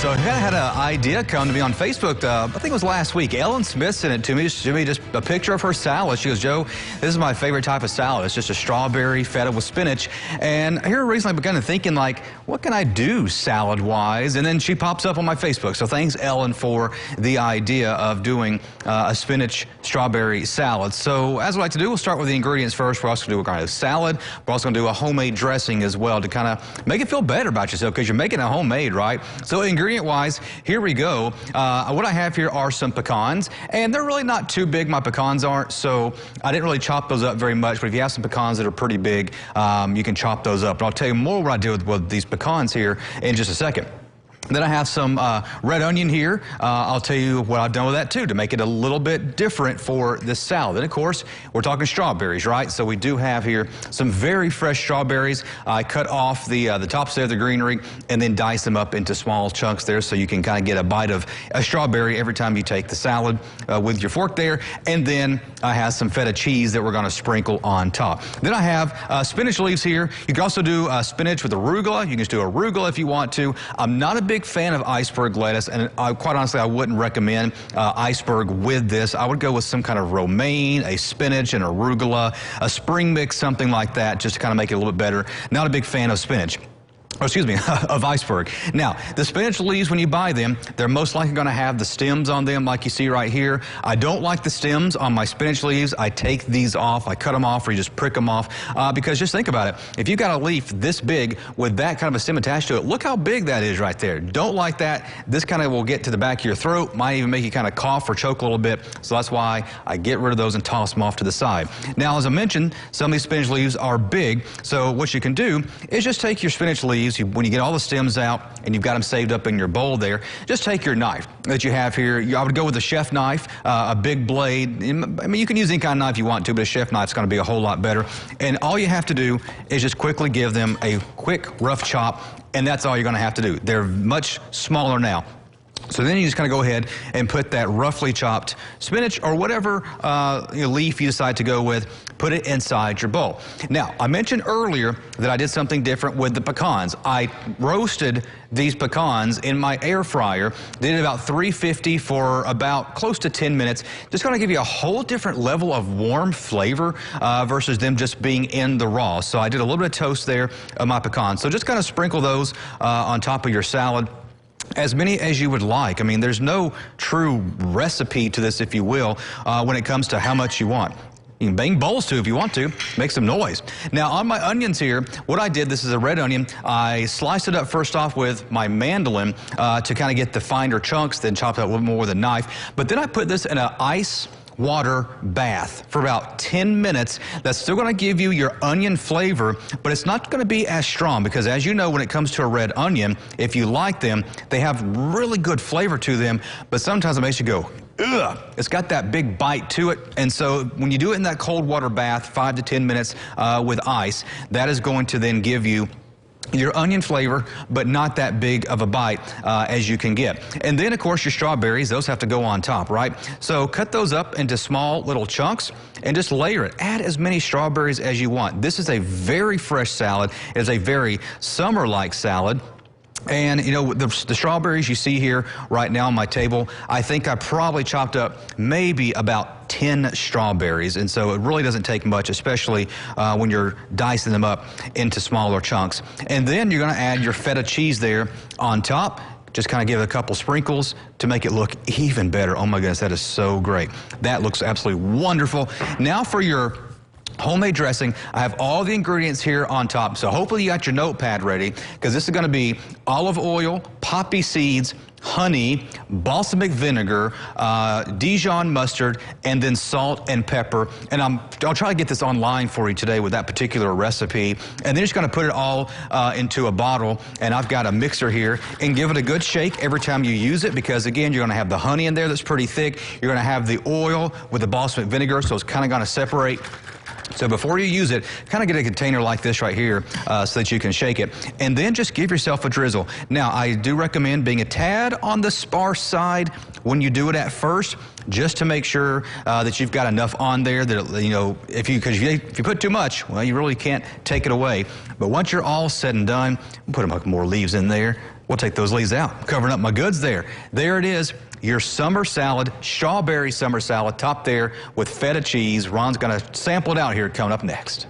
So I had an idea come to me on Facebook, I think it was last week. Ellen Smith sent it to me. She sent me just a picture of her salad. She goes, Joe, this is my favorite type of salad. It's just a strawberry feta with spinach. And here recently I began thinking, like, what can I do salad-wise? And then she pops up on my Facebook. So thanks, Ellen, for the idea of doing a spinach strawberry salad. So as we like to do, we'll start with the ingredients first. We're also going to do a kind of salad. We're also going to do a homemade dressing as well to kind of make it feel better about yourself because you're making it homemade, right? So ingredient-wise, here we go. What I have here are some pecans, and they're really not too big. My pecans aren't, so I didn't really chop those up very much. But if you have some pecans that are pretty big, you can chop those up. And I'll tell you more what I do with these pecans here in just a second. Then I have some red onion here. I'll tell you what I've done with that too to make it a little bit different for this salad. And of course, we're talking strawberries, right? So we do have here some very fresh strawberries. I cut off the tops there, the greenery, and then dice them up into small chunks there so you can kind of get a bite of a strawberry every time you take the salad with your fork there. And then I have some feta cheese that we're going to sprinkle on top. Then I have spinach leaves here. You can also do spinach with arugula. You can just do arugula if you want to. I'm not a big fan of iceberg lettuce, and quite honestly, I wouldn't recommend iceberg with this. I would go with some kind of romaine, a spinach, and arugula, a spring mix, something like that, just to kind of make it a little bit better. Not a big fan of spinach. Oh, excuse me, of iceberg. Now, the spinach leaves, when you buy them, they're most likely going to have the stems on them like you see right here. I don't like the stems on my spinach leaves. I take these off. I cut them off or you just prick them off because just think about it. If you've got a leaf this big with that kind of a stem attached to it, look how big that is right there. Don't like that. This kind of will get to the back of your throat, might even make you kind of cough or choke a little bit. So that's why I get rid of those and toss them off to the side. Now, as I mentioned, some of these spinach leaves are big. So what you can do is just take your spinach leaves. When you get all the stems out and you've got them saved up in your bowl there, just take your knife that you have here. I would go with a chef knife, a big blade. I mean, you can use any kind of knife you want to, but a chef knife's going to be a whole lot better. And all you have to do is just quickly give them a quick, rough chop, and that's all you're going to have to do. They're much smaller now. So then you just kind of go ahead and put that roughly chopped spinach or whatever leaf you decide to go with, put it inside your bowl. Now, I mentioned earlier that I did something different with the pecans. I roasted these pecans in my air fryer, did it about 350 for about close to 10 minutes. Just going to give you a whole different level of warm flavor versus them just being in the raw. So I did a little bit of toast there of my pecans. So just kind of sprinkle those on top of your salad. As many as you would like. I mean, there's no true recipe to this, if you will, when it comes to how much you want. You can bang bowls too if you want to. Make some noise. Now, on my onions here, what I did, this is a red onion. I sliced it up first off with my mandolin to kind of get the finer chunks, then chopped it up a little more with a knife. But then I put this in an ice water bath for about 10 minutes. That's still going to give you your onion flavor, but it's not going to be as strong because, as you know, when it comes to a red onion, if you like them, they have really good flavor to them, but sometimes it makes you go, ugh. It's got that big bite to it. And so when you do it in that cold water bath, 5 to 10 minutes with ice, that is going to then give you your onion flavor, but not that big of a bite as you can get. And then, of course, your strawberries, those have to go on top, right? So cut those up into small little chunks and just layer it. Add as many strawberries as you want. This is a very fresh salad. It is a very summer-like salad. And, you know, the strawberries you see here right now on my table, I think I probably chopped up maybe about 10 strawberries. And so it really doesn't take much, especially when you're dicing them up into smaller chunks. And then you're going to add your feta cheese there on top. Just kind of give it a couple sprinkles to make it look even better. Oh, my goodness, that is so great. That looks absolutely wonderful. Now for your homemade dressing, I have all the ingredients here on top. So hopefully you got your notepad ready because this is going to be olive oil, poppy seeds, honey, balsamic vinegar, Dijon mustard, and then salt and pepper. And I'll try to get this online for you today with that particular recipe. And then just going to put it all into a bottle. And I've got a mixer here and give it a good shake every time you use it because, again, you're going to have the honey in there that's pretty thick. You're going to have the oil with the balsamic vinegar, so it's kind of going to separate. So before you use it, kind of get a container like this right here so that you can shake it. And then just give yourself a drizzle. Now, I do recommend being a tad on the sparse side when you do it at first, just to make sure that you've got enough on there that, you know, if you put too much, well, you really can't take it away. But once you're all said and done, put more leaves in there. We'll take those leaves out, covering up my goods there. There it is, your summer salad, strawberry summer salad, topped there with feta cheese. Ron's going to sample it out here coming up next.